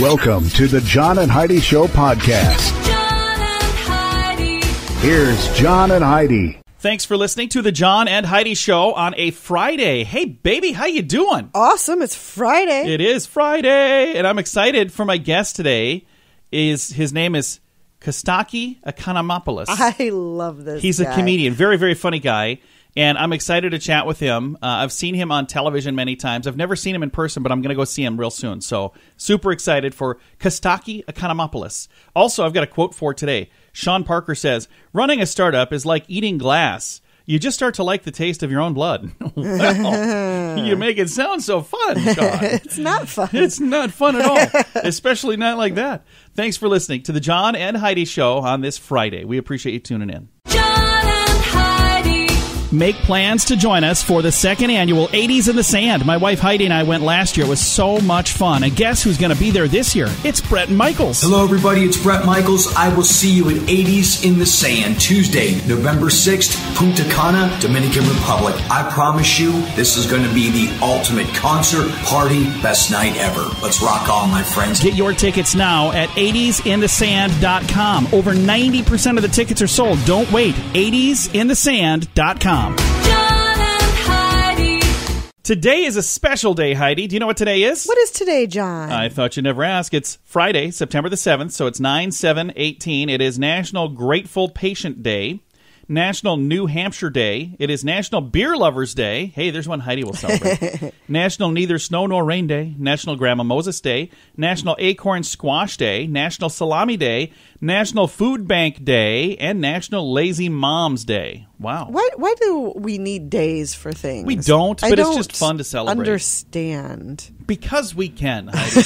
Welcome to the John and Heidi Show podcast. John and Heidi. Here's John and Heidi. Thanks for listening to the John and Heidi Show on a Friday. Hey, baby, how you doing? Awesome. It's Friday. It is Friday, and I'm excited for my guest today. His name is Costaki Economopoulos. I love this He's guy. a comedian, very, very funny guy, and I'm excited to chat with him. I've seen him on television many times. I've never seen him in person, but I'm going to go see him real soon. So super excited for Costaki Economopoulos. Also, I've got a quote for today. Sean Parker says, running a startup is like eating glass. You just start to like the taste of your own blood. Well, you make it sound so fun, Sean. It's not fun. It's not fun at all, especially not like that. Thanks for listening to the John and Heidi Show on this Friday. We appreciate you tuning in. John and Heidi. Make plans to join us for the second annual 80s in the Sand. My wife Heidi and I went last year. It was so much fun. And guess who's going to be there this year? It's Brett Michaels. Hello, everybody. It's Brett Michaels. I will see you at 80s in the Sand, Tuesday, November 6th, Punta Cana, Dominican Republic. I promise you, this is going to be the ultimate concert, party, best night ever. Let's rock on, my friends. Get your tickets now at 80sinthesand.com. Over 90% of the tickets are sold. Don't wait. 80sinthesand.com. John and Heidi. Today is a special day, Heidi. Do you know what today is? What is today, John? I thought you'd never ask. It's Friday, September the 7th, so it's 9/7/18. It is National Grateful Patient Day, National New Hampshire Day. It is National Beer Lovers Day. Hey, there's one Heidi will celebrate. National Neither Snow Nor Rain Day, National Grandma Moses Day, National Acorn Squash Day, National Salami Day, National Food Bank Day, and National Lazy Moms Day. Wow. Why do we need days for things? We don't, but it's just fun to celebrate. Understand. Because we can, Heidi.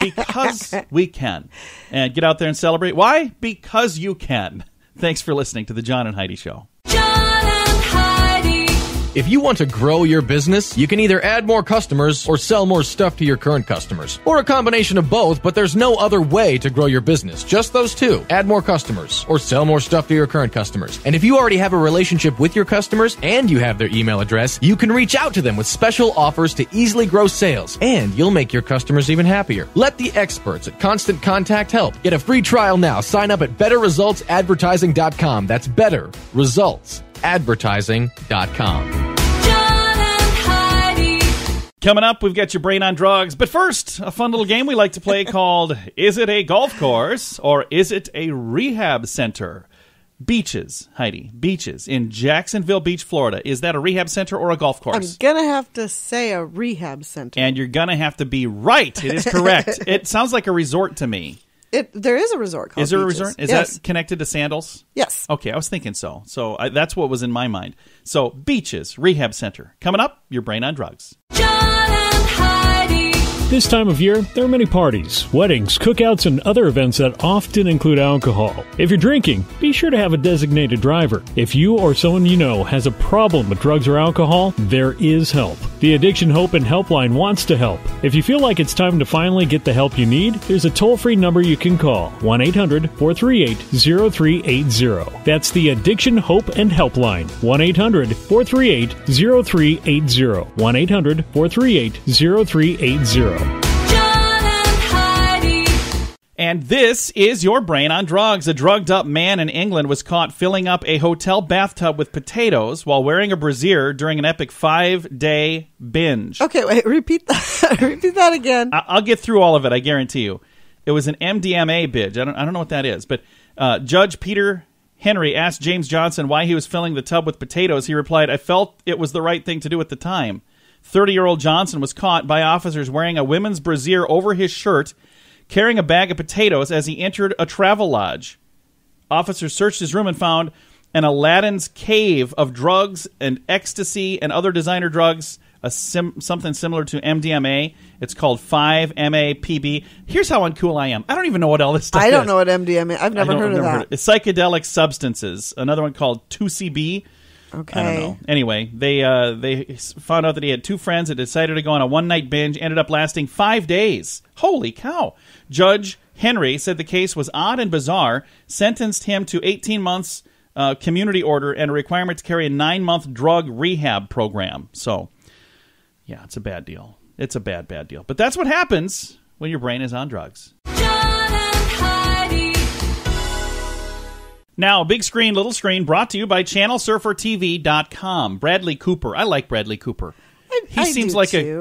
Because we can. And get out there and celebrate. Why? Because you can. Thanks for listening to the John and Heidi Show. John and Heidi. If you want to grow your business, you can either add more customers or sell more stuff to your current customers. Or a combination of both, but there's no other way to grow your business. Just those two. Add more customers or sell more stuff to your current customers. And if you already have a relationship with your customers and you have their email address, you can reach out to them with special offers to easily grow sales. And you'll make your customers even happier. Let the experts at Constant Contact help. Get a free trial now. Sign up at betterresultsadvertising.com. That's betterresultsadvertising.com. Coming up, we've got your brain on drugs. But first, a fun little game we like to play called Is It a Golf Course or Is It a Rehab Center? Beaches, Heidi, beaches in Jacksonville Beach, Florida. Is that a rehab center or a golf course? I'm going to have to say a rehab center. And you're going to have to be right. It is correct. It sounds like a resort to me. There is a resort called Is there Beaches. a resort? Is Yes. that connected to sandals? Yes. Okay, I was thinking so. So that's what was in my mind. So beaches, rehab center. Coming up, your brain on drugs. John and Heidi. This time of year, there are many parties, weddings, cookouts, and other events that often include alcohol. If you're drinking, be sure to have a designated driver. If you or someone you know has a problem with drugs or alcohol, there is help. The Addiction Hope and Helpline wants to help. If you feel like it's time to finally get the help you need, there's a toll-free number you can call, 1-800-438-0380. That's the Addiction Hope and Helpline, 1-800-438-0380, 1-800-438-0380. And this is your brain on drugs. A drugged-up man in England was caught filling up a hotel bathtub with potatoes while wearing a brassiere during an epic 5-day binge. Okay, wait, repeat that. Repeat that again. I'll get through all of it, I guarantee you. It was an MDMA binge. I don't know what that is, but Judge Peter Henry asked James Johnson why he was filling the tub with potatoes. He replied, "I felt it was the right thing to do at the time." 30-year-old Johnson was caught by officers wearing a women's brassiere over his shirt, carrying a bag of potatoes as he entered a travel lodge. Officers searched his room and found an Aladdin's cave of drugs and ecstasy and other designer drugs, something similar to MDMA. It's called 5-MAPB. Here's how uncool I am. I don't even know what all this stuff is. I don't know what MDMA. I've never heard of that. It's psychedelic substances. Another one called 2CB. Okay. I don't know. Anyway, they found out that he had two friends that decided to go on a one-night binge, ended up lasting 5 days. Holy cow. Judge Henry said the case was odd and bizarre, sentenced him to 18 months community order and a requirement to carry a 9-month drug rehab program. So, yeah, it's a bad deal. It's a bad deal. But that's what happens when your brain is on drugs. John and Heidi. Now, big screen, little screen, brought to you by ChannelSurferTV.com. Bradley Cooper. I like Bradley Cooper. I do too.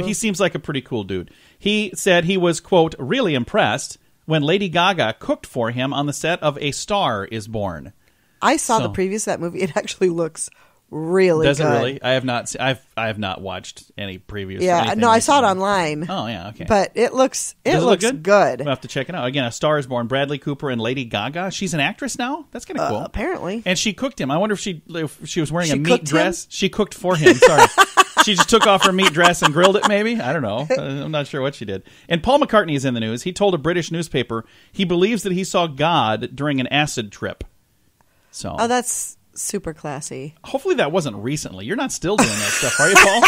He seems like a pretty cool dude. He said he was, quote, really impressed when Lady Gaga cooked for him on the set of A Star Is Born. I saw the previews of that movie. It actually looks really Does good. it really? I have not. I have not watched any previews. Yeah, no, I saw it online. Oh yeah, okay. But it looks Does it look good. We'll have to check it out. Again, A Star Is Born. Bradley Cooper and Lady Gaga. She's an actress now. That's kind of cool. Apparently. And she cooked him. I wonder if she was wearing She a meat cooked dress. She cooked for him. Sorry. She just took off her meat dress and grilled it, maybe? I don't know. I'm not sure what she did. And Paul McCartney is in the news. He told a British newspaper he believes that he saw God during an acid trip. So, Oh, that's super classy. hopefully that wasn't recently. You're not still doing that stuff, are you, Paul?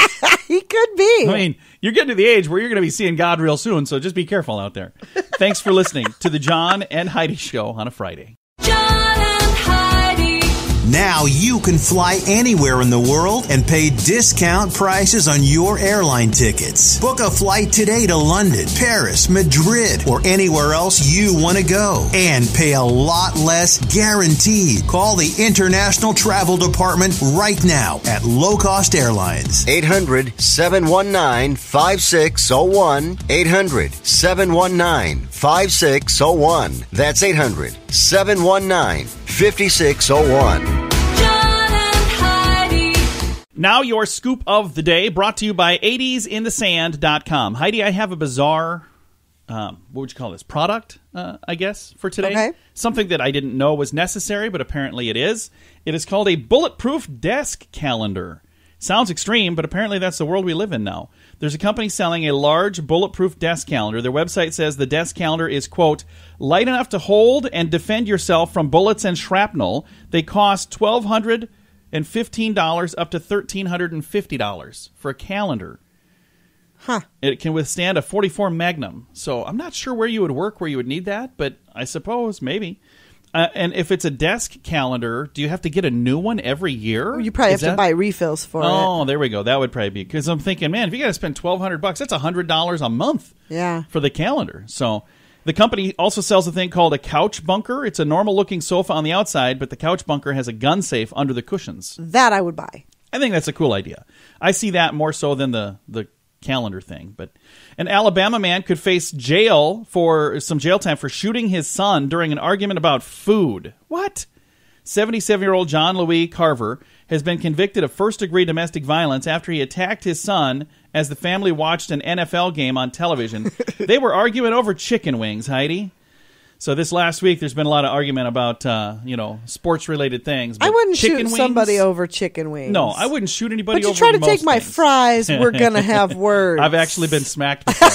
He could be. I mean, you're getting to the age where you're going to be seeing God real soon, so just be careful out there. Thanks for listening to the John and Heidi Show on a Friday. John and Heidi. Now you can fly anywhere in the world and pay discount prices on your airline tickets. Book a flight today to London, Paris, Madrid, or anywhere else you want to go. And pay a lot less guaranteed. Call the International Travel Department right now at Low Cost Airlines. 800-719-5601. 800-719-5601. That's 800-719-5601. John and Heidi. Now your scoop of the day, brought to you by 80sinthesand.com. Heidi, I have a bizarre, what would you call this, product, I guess, for today. Okay. Something that I didn't know was necessary, but apparently it is. It is called a bulletproof desk calendar. Sounds extreme, but apparently that's the world we live in now. There's a company selling a large bulletproof desk calendar. Their website says the desk calendar is, quote, light enough to hold and defend yourself from bullets and shrapnel. They cost $1,215 up to $1,350 for a calendar. Huh. It can withstand a 44 Magnum. So I'm not sure where you would work where you would need that, but I suppose maybe. And if it's a desk calendar, do you have to get a new one every year? You probably have to buy refills for it. Oh, there we go. That would probably be, because I'm thinking, man, if you got to spend $1,200, that's $100 a month. Yeah. For the calendar. So the company also sells a thing called a couch bunker. It's a normal looking sofa on the outside, but the couch bunker has a gun safe under the cushions. That I would buy. I think that's a cool idea. I see that more so than the calendar thing. But an Alabama man could face jail for some jail time for shooting his son during an argument about food. What? 77-year-old John Louis Carver has been convicted of first-degree domestic violence after he attacked his son as the family watched an NFL game on television. They were arguing over chicken wings, Heidi. So this last week, there's been a lot of argument about, sports-related things. But I wouldn't chicken shoot wings? somebody over chicken wings. No, I wouldn't shoot anybody But over you try to most take my things. fries, we're going to have words. I've actually been smacked before.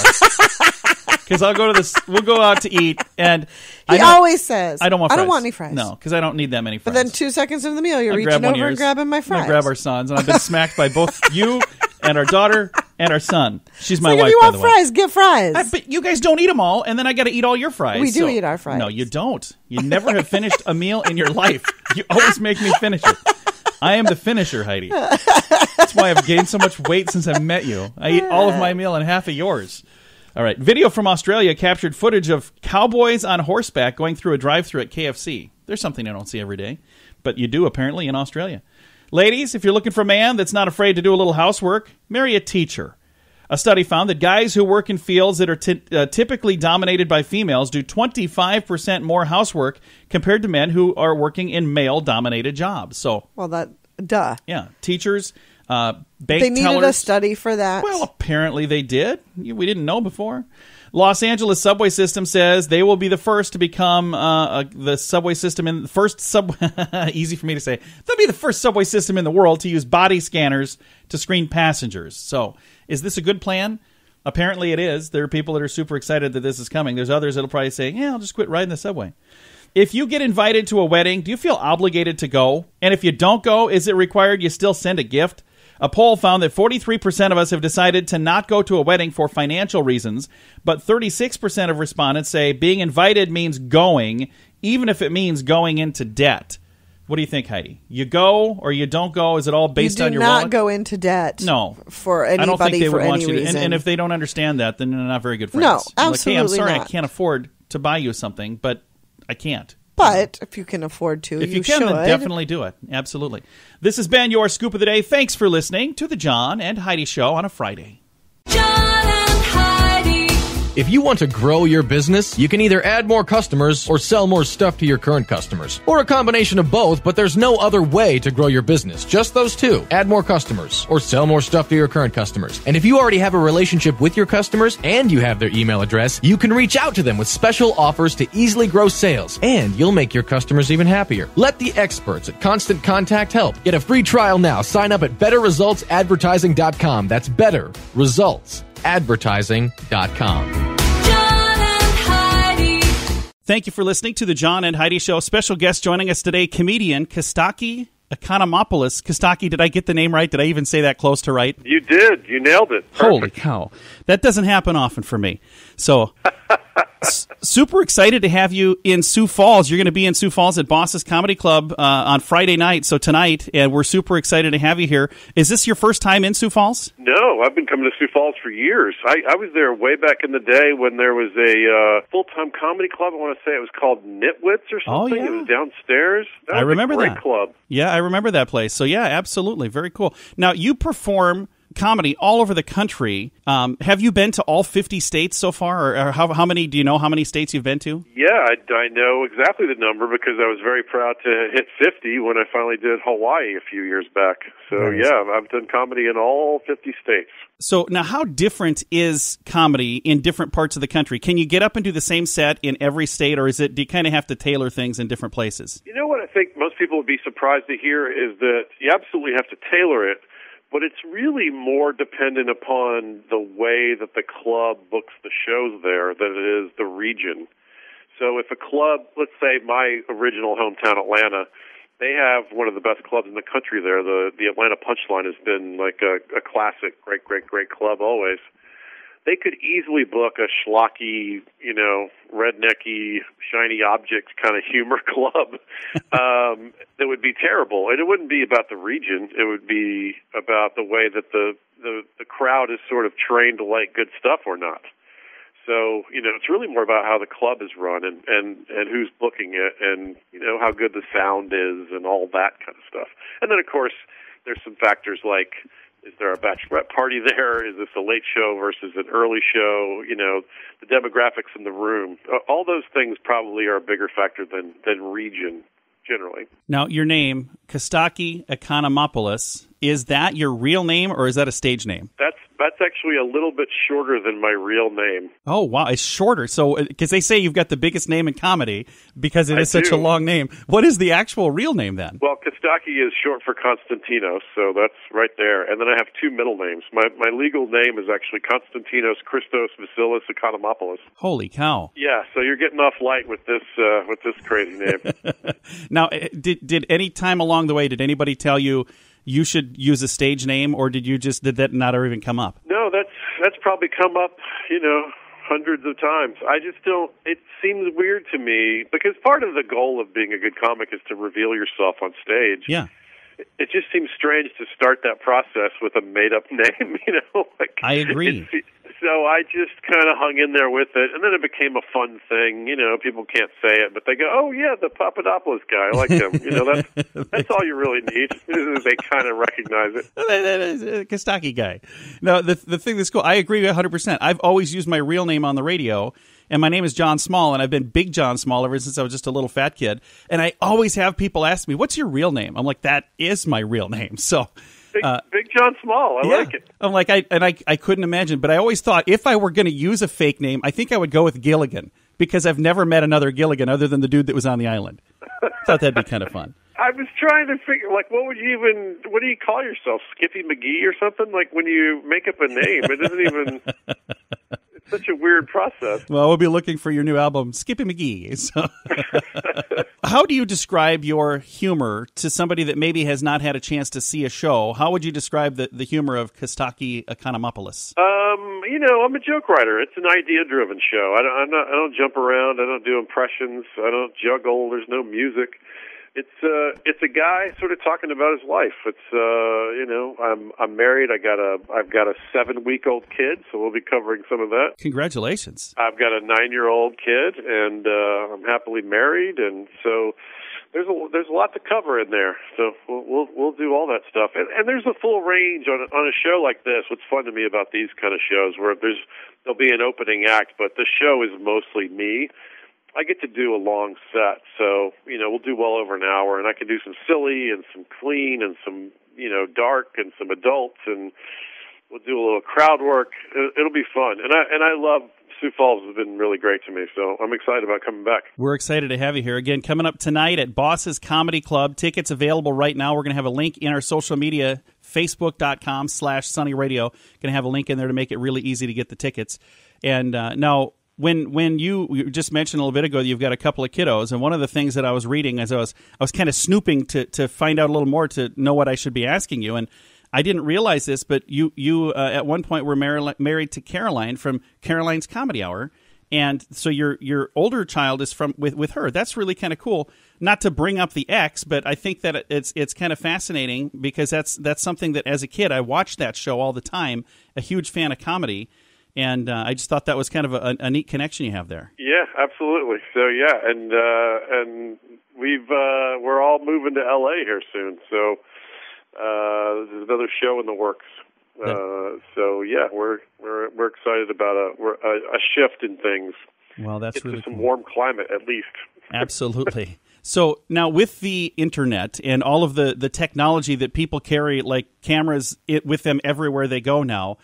Because I'll go to we'll go out to eat, and He always says, I don't want any fries. No, because I don't need that many fries. But then 2 seconds into the meal, you're I'll reaching grab one over of and yours. grabbing my I'm fries. gonna grab our sons, and I've been smacked by both you and our daughter and our son. She's my Like, wife, if you by want the way. fries, get fries. But you guys don't eat them all, and then I got to eat all your fries. We do eat our fries. No, you don't. You never have finished a meal in your life. You always make me finish it. I am the finisher, Heidi. That's why I've gained so much weight since I met you. I eat all of my meal and half of yours. All right. Video from Australia captured footage of cowboys on horseback going through a drive-thru at KFC. There's something I don't see every day, but you do apparently in Australia. Ladies, if you're looking for a man that's not afraid to do a little housework, marry a teacher. A study found that guys who work in fields that are typically dominated by females do 25% more housework compared to men who are working in male-dominated jobs. So, duh. Yeah, teachers, bank They needed tellers. a study for that. Well, apparently they did. We didn't know before. Los Angeles subway system says they will be the first to become the subway system in the first easy for me to say. They'll be the first subway system in the world to use body scanners to screen passengers. So, is this a good plan? Apparently it is. There are people that are super excited that this is coming. There's others that'll probably say, "Yeah, I'll just quit riding the subway." If you get invited to a wedding, do you feel obligated to go? And if you don't go, is it required you still send a gift? A poll found that 43% of us have decided to not go to a wedding for financial reasons, but 36% of respondents say being invited means going, even if it means going into debt. What do you think, Heidi? You go or you don't go? Is it all based you on your do not wallet? go into debt. No. For anybody I don't think they for would want any you to. reason. And if they don't understand that, then they're not very good friends. No, Like, hey, I'm absolutely sorry, I not. can't afford to buy you something, but I can't. But if you can afford to, If you can, should. then definitely do it. Absolutely. This has been your Scoop of the Day. Thanks for listening to the John and Heidi Show on a Friday. John and Heidi. If you want to grow your business, you can either add more customers or sell more stuff to your current customers. Or a combination of both, but there's no other way to grow your business. Just those two. Add more customers or sell more stuff to your current customers. And if you already have a relationship with your customers and you have their email address, you can reach out to them with special offers to easily grow sales. And you'll make your customers even happier. Let the experts at Constant Contact help. Get a free trial now. Sign up at betterresultsadvertising.com. That's betterresultsadvertising.com. Thank you for listening to the John and Heidi Show. Special guest joining us today, comedian Costaki Economopoulos. Costaki, did I get the name right? Did I even say that close to right? You did. You nailed it. Perfect. Holy cow. That doesn't happen often for me. So, super excited to have you in Sioux Falls. You're going to be in Sioux Falls at Boss's Comedy Club on Friday night, so tonight, and we're super excited to have you here. Is this your first time in Sioux Falls? No, I've been coming to Sioux Falls for years. I was there way back in the day when there was a full-time comedy club. I want to say it was called Nitwits or something. Oh, yeah. It was downstairs. That was remember a great that club. Yeah, I remember that place. So, yeah, absolutely. Very cool. Now, you perform comedy all over the country. Have you been to all 50 states so far? Or how many, do you know how many states you've been to? Yeah, I know exactly the number because I was very proud to hit 50 when I finally did Hawaii a few years back. So, Nice. yeah, I've done comedy in all 50 states. So now how different is comedy in different parts of the country? Can you get up and do the same set in every state, or do you kind of have to tailor things in different places? You know what I think most people would be surprised to hear is that you absolutely have to tailor it, but it's really more dependent upon the way that the club books the shows there than it is the region. So if a club, let's say my original hometown, Atlanta, they have one of the best clubs in the country there. The Atlanta Punchline has been like a classic, great club always. They could easily book a schlocky, rednecky, shiny object kind of humor club that would be terrible. And it wouldn't be about the region. It would be about the way that the crowd is sort of trained to like good stuff or not. So, it's really more about how the club is run and who's booking it and, how good the sound is and all that kind of stuff. And then, of course, there's some factors like, is there a bachelorette party there? Is this a late show versus an early show? The demographics in the room. All those things probably are a bigger factor than region generally. Now, your name, Costaki Economopoulos, is that your real name or is that a stage name? That's actually a little bit shorter than my real name. Oh, wow. It's shorter. So, because they say you've got the biggest name in comedy because it is such a long name. What is the actual real name then? Well, Costaki is short for Konstantinos, so that's right there. And then I have two middle names. My legal name is actually Konstantinos Christos Vasilis Economopoulos. Holy cow. Yeah, so you're getting off light with this crazy name. Now, did any time along the way, did anybody tell you you should use a stage name, or did that not even come up? No, that's probably come up, hundreds of times. I just don't, it seems weird to me, because part of the goal of being a good comic is to reveal yourself on stage. Yeah. It just seems strange to start that process with a made-up name, I agree. So I just kind of hung in there with it, and then it became a fun thing. People can't say it, but they go, "Oh yeah, the Papadopoulos guy, I like him." That's all you really need. They kind of recognize it. Costaki guy. No, the thing that's cool, I agree 100%. I've always used my real name on the radio, and my name is John Small, and I've been Big John Small ever since I was just a little fat kid. And I always have people ask me, "What's your real name?" I'm like, "That is my real name." So. Big John Small. I like it. I'm like, I couldn't imagine, but I always thought if I were going to use a fake name, I think I would go with Gilligan, because I've never met another Gilligan other than the dude that was on the island. Thought that'd be kind of fun. I was trying to figure, what do you call yourself? Skippy McGee or something? Like when you make up a name, it doesn't even, it's such a weird process. Well, we'll be looking for your new album, Skippy McGee. So. How do you describe your humor to somebody that maybe has not had a chance to see a show? How would you describe the humor of Costaki Economopoulos? I'm a joke writer. It's an idea-driven show. I don't jump around. I don't do impressions. I don't juggle. There's no music. It's a guy sort of talking about his life. It's I'm married. I've got a 7-week-old kid, so we'll be covering some of that. Congratulations. I've got a 9-year-old kid, and I'm happily married, and so there's a lot to cover in there. So we'll do all that stuff, and there's a full range on a show like this. What's fun to me about these kind of shows where there'll be an opening act, but the show is mostly me. I get to do a long set, so, we'll do well over an hour, and I can do some silly and some clean and some, dark and some adult, and we'll do a little crowd work. It'll be fun, and I love Sioux Falls. Has been really great to me, so I'm excited about coming back. We're excited to have you here again. Coming up tonight at Boss's Comedy Club. Tickets available right now. We're going to have a link in our social media, facebook.com/sunnyradio. Going to have a link in there to make it really easy to get the tickets. And now, When you just mentioned a little bit ago that you've got a couple of kiddos, and one of the things that I was reading as I was kind of snooping to find out a little more to know what I should be asking you, and I didn't realize this, but you at one point were married to Caroline from Caroline's Comedy Hour, and so your older child is from with her. That's really kind of cool. Not to bring up the ex, but I think that it's kind of fascinating because that's something that as a kid I watched that show all the time. A huge fan of comedy. And I just thought that was kind of a neat connection you have there. Yeah, absolutely. So and we're all moving to LA here soon. So there's another show in the works. So yeah, we're excited about a shift in things. Well, that's It's really some cool. warm climate at least. Absolutely. So now with the internet and all of the technology that people carry, like cameras with them everywhere they go now.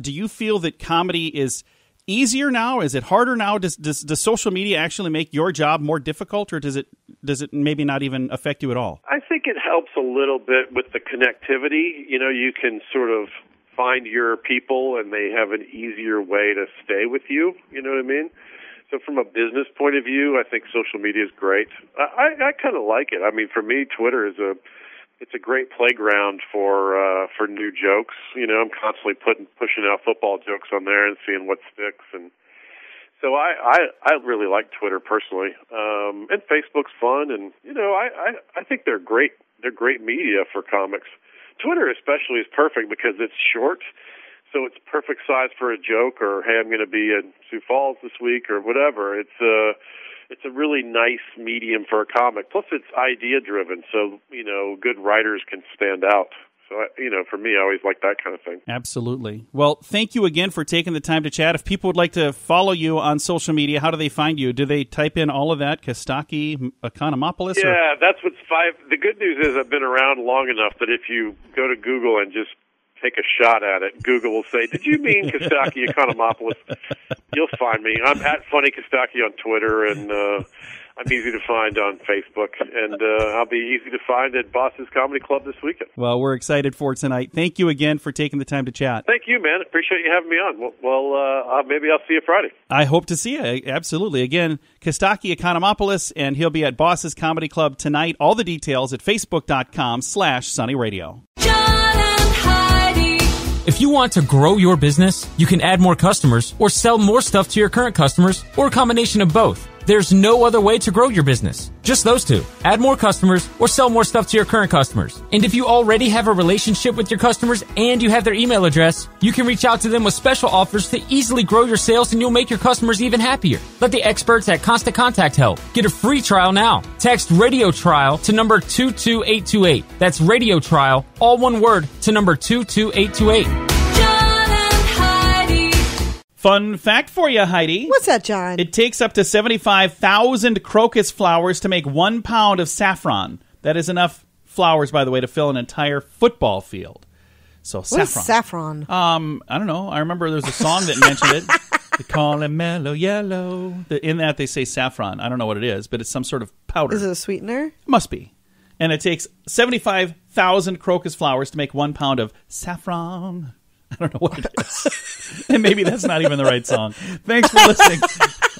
Do you feel that comedy is easier now? Is it harder now? Does social media actually make your job more difficult, or does it maybe not even affect you at all? I think it helps a little bit with the connectivity. You can sort of find your people, and they have an easier way to stay with you. You know what I mean? So from a business point of view, I think social media is great. I kind of like it. I mean, for me, Twitter is it's a great playground for new jokes. I'm constantly pushing out football jokes on there and seeing what sticks, and so I really like Twitter personally. And Facebook's fun, and I think they're great. They're great media for comics. Twitter especially is perfect because it's short, so it's perfect size for a joke, or hey, I'm going to be in Sioux Falls this week, or whatever. It's a really nice medium for a comic. Plus, it's idea-driven, so, good writers can stand out. So, for me, I always like that kind of thing. Absolutely. Well, thank you again for taking the time to chat. If people would like to follow you on social media, how do they find you? Do they type in all of that, Costaki Economopoulos? Yeah, that's what's the good news is I've been around long enough that if you go to Google and just take a shot at it, Google will say, did you mean Costaki Economopoulos? You'll find me. I'm at Funny Costaki on Twitter, and I'm easy to find on Facebook, and I'll be easy to find at Boss's Comedy Club this weekend. Well, we're excited for tonight. Thank you again for taking the time to chat. Thank you, man. Appreciate you having me on. Well, maybe I'll see you Friday. I hope to see you. Absolutely. Again, Costaki Economopoulos, and he'll be at Boss's Comedy Club tonight. All the details at facebook.com/sunnyradio. If you want to grow your business, you can add more customers or sell more stuff to your current customers, or a combination of both. There's no other way to grow your business. Just those two. Add more customers or sell more stuff to your current customers. And if you already have a relationship with your customers and you have their email address, you can reach out to them with special offers to easily grow your sales, and you'll make your customers even happier. Let the experts at Constant Contact help. Get a free trial now. Text Radio Trial to number 22828. That's Radio Trial, all one word, to number 22828. Fun fact for you, Heidi. What's that, John? It takes up to 75,000 crocus flowers to make 1 pound of saffron. That is enough flowers, by the way, to fill an entire football field. So saffron. What is saffron? I don't know. I remember there's a song that mentioned it. They call it mellow yellow. In that, they say saffron. I don't know what it is, but it's some sort of powder. Is it a sweetener? It must be. And it takes 75,000 crocus flowers to make 1 pound of saffron. I don't know what it is. And maybe that's not even the right song. Thanks for listening.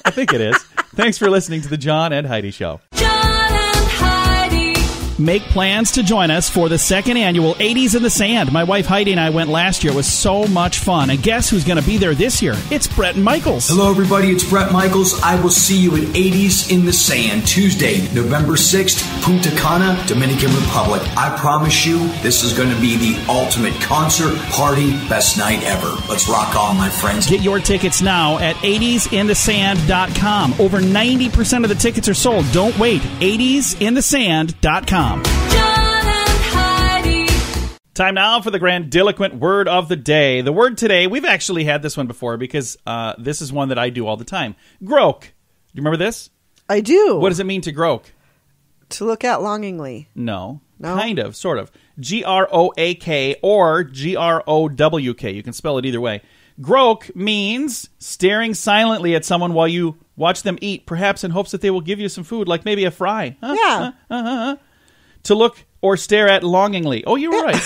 I think it is. Thanks for listening to the John and Heidi Show. John and Heidi. Make plans to join us for the second annual 80s in the Sand. My wife Heidi and I went last year. It was so much fun. And guess who's going to be there this year? It's Brett and Michaels. Hello, everybody. It's Brett Michaels. I will see you at 80s in the Sand, Tuesday, November 6th, Punta Cana, Dominican Republic. I promise you, this is going to be the ultimate concert, party, best night ever. Let's rock on, my friends. Get your tickets now at 80sinthesand.com. Over 90% of the tickets are sold. Don't wait. 80sinthesand.com. John and Heidi. Time now for the grandiloquent word of the day. The word today, we've actually had this one before because this is one that I do all the time. Groak. Do you remember this? I do. What does it mean to groak? To look at longingly. No. No? Kind of, sort of. G-R-O-A-K or G-R-O-W-K. You can spell it either way. Groak means staring silently at someone while you watch them eat, perhaps in hopes that they will give you some food, like maybe a fry. Yeah. To look or stare at longingly. Oh, you were right.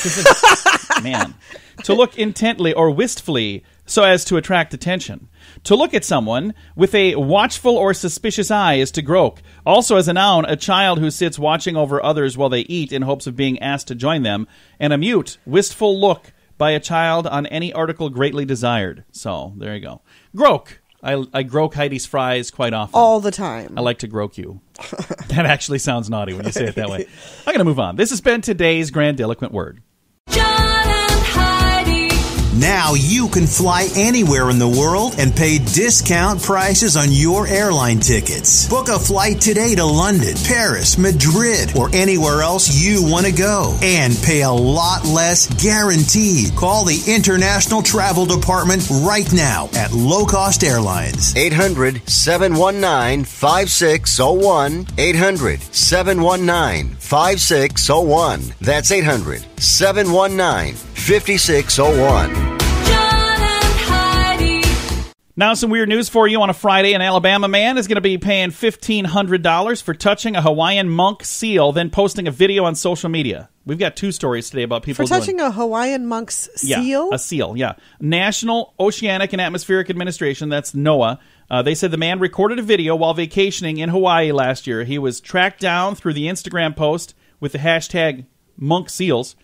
Man. To look intently or wistfully so as to attract attention. To look at someone with a watchful or suspicious eye is to groak. Also, as a noun, a child who sits watching over others while they eat in hopes of being asked to join them, and a mute, wistful look by a child on any article greatly desired. So, there you go. Groak. I groak Heidi's fries quite often. All the time. I like to groak you. That actually sounds naughty when you say it that way. I'm going to move on. This has been today's grandiloquent word. John and Heidi. Now you can fly anywhere in the world and pay discount prices on your airline tickets. Book a flight today to London, Paris, Madrid, or anywhere else you want to go. And pay a lot less guaranteed. Call the International Travel Department right now at Low Cost Airlines. 800-719-5601. 800-719-5601. That's 800-719-5601. Now, some weird news for you on a Friday. An Alabama man is going to be paying $1,500 for touching a Hawaiian monk seal, then posting a video on social media. We've got two stories today about people For touching a Hawaiian monk's seal? Yeah, a seal, yeah. National Oceanic and Atmospheric Administration, that's NOAA, they said the man recorded a video while vacationing in Hawaii last year. He was tracked down through the Instagram post with the hashtag monk seals,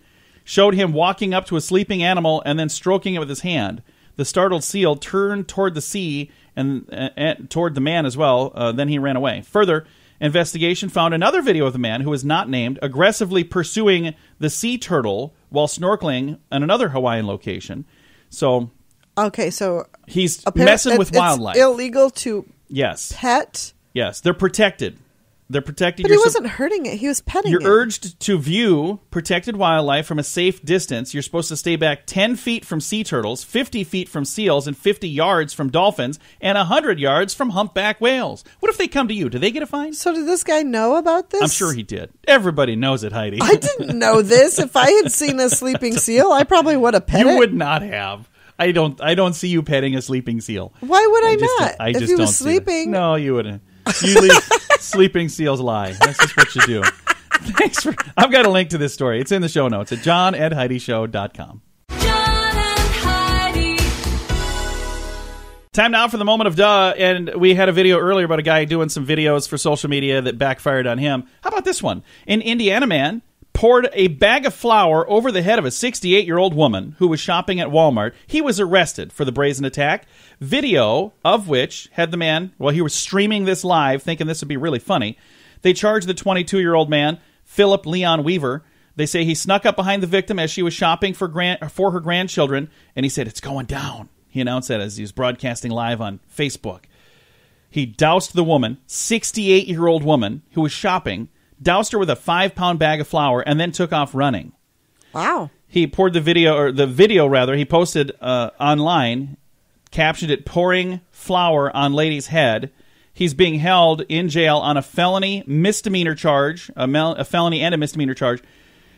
showed him walking up to a sleeping animal and then stroking it with his hand. The startled seal turned toward the sea and toward the man as well. Then he ran away. Further investigation found another video of the man, who was not named, aggressively pursuing the sea turtle while snorkeling in another Hawaiian location. So, okay, so he's messing with wildlife. It's illegal to pet. Yes, they're protected. They're protecting. But he wasn't hurting it. He was petting it. You're urged to view protected wildlife from a safe distance. You're supposed to stay back 10 feet from sea turtles, 50 feet from seals, and 50 yards from dolphins, and 100 yards from humpback whales. What if they come to you? Do they get a fine? So did this guy know about this? I'm sure he did. Everybody knows it, Heidi. I didn't know this. If I had seen a sleeping seal, I probably would have pet it. You would not have. I don't see you petting a sleeping seal. Why would I not? I just if he don't was sleeping. No, you wouldn't. You leave sleeping seals lie. That's just what you do. Thanks for. I've got a link to this story. It's in the show notes at johnandheidishow.com. John and Heidi. Time now for the moment of duh. And we had a video earlier about a guy doing some videos for social media that backfired on him. How about this one? An Indiana man poured a bag of flour over the head of a 68-year-old woman who was shopping at Walmart. He was arrested for the brazen attack, video of which had the man, well, he was streaming this live, thinking this would be really funny. They charged the 22-year-old man, Philip Leon Weaver. They say he snuck up behind the victim as she was shopping for her grandchildren, and he said, "It's going down." He announced that as he was broadcasting live on Facebook. He doused the woman, 68-year-old woman, who was shopping, doused her with a 5-pound bag of flour, and then took off running. Wow. He poured the video he posted online, captioned it, "Pouring flour on lady's head." He's being held in jail on a felony misdemeanor charge, a felony and a misdemeanor charge.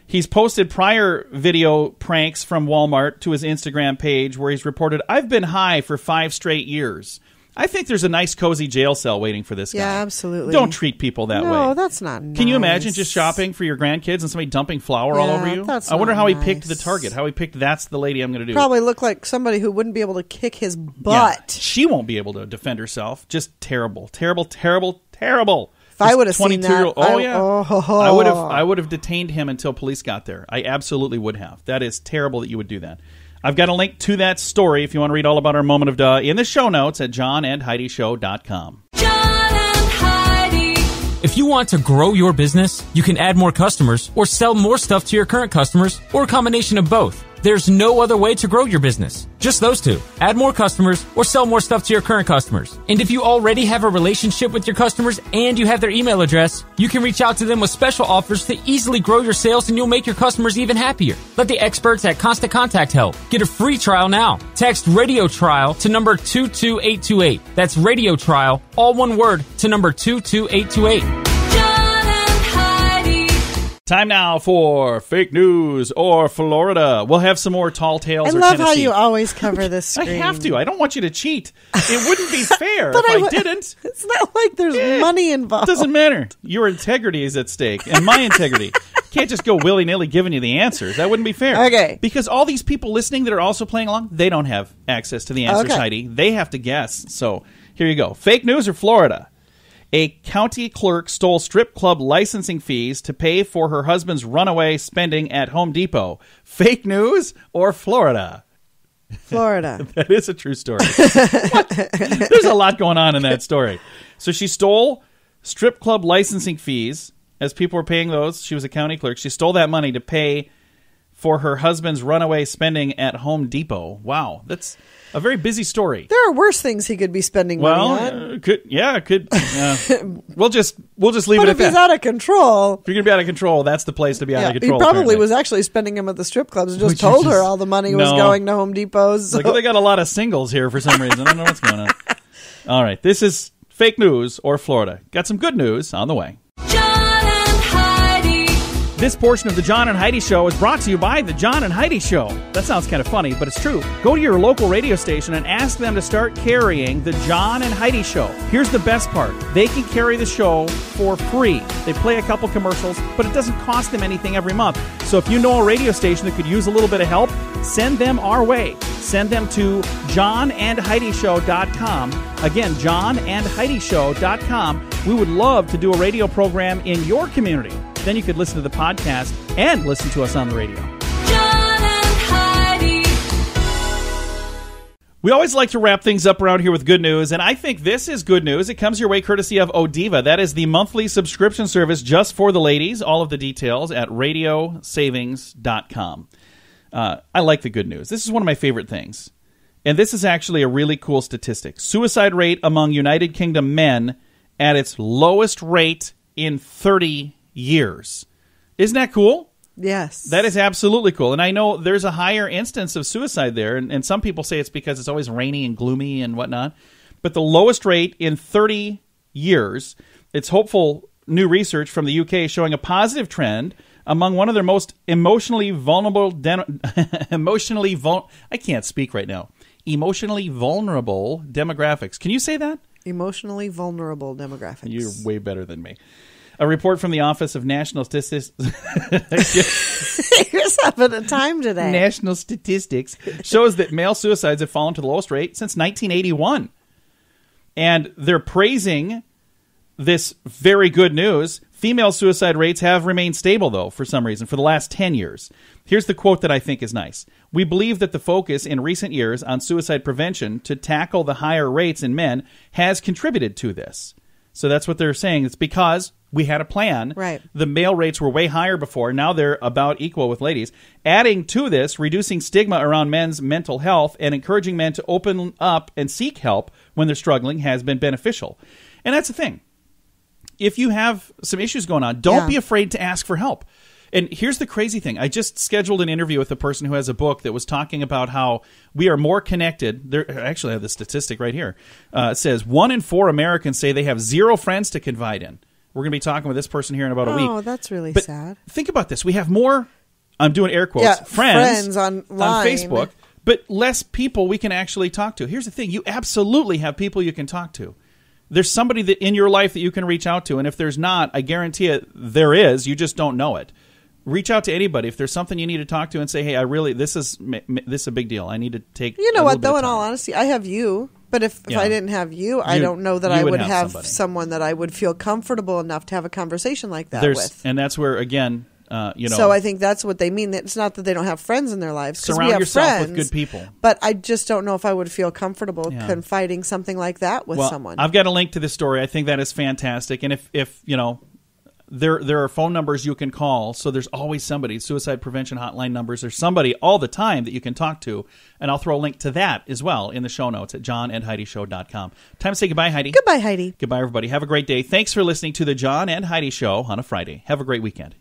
He's posted prior video pranks from Walmart to his Instagram page where he's reported, "I've been high for 5 straight years." I think there's a nice, cozy jail cell waiting for this guy. Yeah, absolutely. Don't treat people that way. No, that's not nice. Can you imagine just shopping for your grandkids and somebody dumping flour all over you? That's I wonder not how he nice. picked the target, how he picked that's the lady I'm going to do. Probably look like somebody who wouldn't be able to kick his butt. Yeah, she won't be able to defend herself. Just terrible, terrible, terrible, terrible. I would have seen that, 22-year-old. Oh yeah. I would have detained him until police got there. I absolutely would have. That is terrible that you would do that. I've got a link to that story if you want to read all about our moment of duh in the show notes at johnandheidishow.com. If you want to grow your business, you can add more customers or sell more stuff to your current customers or a combination of both. There's no other way to grow your business. Just those two. Add more customers or sell more stuff to your current customers. And if you already have a relationship with your customers and you have their email address, you can reach out to them with special offers to easily grow your sales, and you'll make your customers even happier. Let the experts at Costa Contact help. Get a free trial now. Text Radio Trial to number 22828. That's Radio Trial, all one word, to number 22828. Time now for Fake News or Florida. We'll have some more tall tales or Tennessee. I love how you always cover this screen. I have to. I don't want you to cheat. It wouldn't be fair if I didn't. It's not like there's money involved. It doesn't matter. Your integrity is at stake, and my integrity. Can't just go willy-nilly giving you the answers. That wouldn't be fair. Okay. Because all these people listening that are also playing along, they don't have access to the answers, Heidi. They have to guess. So here you go. Fake News or Florida? A county clerk stole strip club licensing fees to pay for her husband's runaway spending at Home Depot. Fake news or Florida? Florida. That is a true story. There's a lot going on in that story. So she stole strip club licensing fees as people were paying those. She was a county clerk. She stole that money to pay for her husband's runaway spending at Home Depot. Wow, that's a very busy story. There are worse things he could be spending money on. Could. We'll just leave it at that. But if he's out of control, if you're gonna be out of control, that's the place to be out of control. He probably was actually spending him at the strip clubs and just told her all the money was going to Home Depot's. So. Like, they got a lot of singles here for some reason. I don't know what's going on. All right, this is Fake News or Florida. Got some good news on the way. This portion of the John and Heidi Show is brought to you by the John and Heidi Show. That sounds kind of funny, but it's true. Go to your local radio station and ask them to start carrying the John and Heidi Show. Here's the best part. They can carry the show for free. They play a couple commercials, but it doesn't cost them anything every month. So if you know a radio station that could use a little bit of help, send them our way. Send them to johnandheidishow.com. Again, johnandheidishow.com. We would love to do a radio program in your community. Then you could listen to the podcast and listen to us on the radio. John and Heidi. We always like to wrap things up around here with good news, and I think this is good news. It comes your way courtesy of Odiva. That is the monthly subscription service just for the ladies. All of the details at radiosavings.com. I like the good news. This is one of my favorite things. And this is actually a really cool statistic. Suicide rate among United Kingdom men at its lowest rate in 30 years. Isn't that cool? Yes. That is absolutely cool. And I know there's a higher instance of suicide there, and some people say it's because it's always rainy and gloomy and whatnot. But the lowest rate in 30 years, it's hopeful new research from the UK showing a positive trend among one of their most emotionally vulnerable I can't speak right now. Emotionally vulnerable demographics. Can you say that? Emotionally vulnerable demographics. You're way better than me. A report from the Office of National Statistics. You're having a time today. National Statistics shows that male suicides have fallen to the lowest rate since 1981. And they're praising this very good news. Female suicide rates have remained stable, though, for some reason, for the last 10 years. Here's the quote that I think is nice. We believe that the focus in recent years on suicide prevention to tackle the higher rates in men has contributed to this. So that's what they're saying. It's because we had a plan. Right. The male rates were way higher before. Now they're about equal with ladies. Adding to this, reducing stigma around men's mental health and encouraging men to open up and seek help when they're struggling has been beneficial. And that's the thing. If you have some issues going on, don't be afraid to ask for help. And here's the crazy thing. I just scheduled an interview with a person who has a book that was talking about how we are more connected. I actually have the statistic right here. It says 1 in 4 Americans say they have 0 friends to confide in. We're going to be talking with this person here in about a week. Oh, that's really but sad. Think about this. We have more, I'm doing air quotes, friends on Facebook, but less people we can actually talk to. Here's the thing. You absolutely have people you can talk to. There's somebody that in your life that you can reach out to, and if there's not, I guarantee it there is. You just don't know it. reach out to anybody if there's something you need to talk to and say, hey, this is a big deal. I need to take. You know what? Though, in all honesty, I have you. But if I didn't have you, I don't know that I would have someone that I would feel comfortable enough to have a conversation like that with. And that's where, again, So I think that's what they mean. It's not that they don't have friends in their lives. Surround yourself with good people. But I just don't know if I would feel comfortable confiding something like that with someone. I've got a link to this story. I think that is fantastic. And if there are phone numbers you can call, so there's always somebody. Suicide prevention hotline numbers. There's somebody all the time that you can talk to, and I'll throw a link to that as well in the show notes at johnandheidishow.com. Time to say goodbye, Heidi. Goodbye, Heidi. Goodbye, everybody. Have a great day. Thanks for listening to the John and Heidi Show on a Friday. Have a great weekend.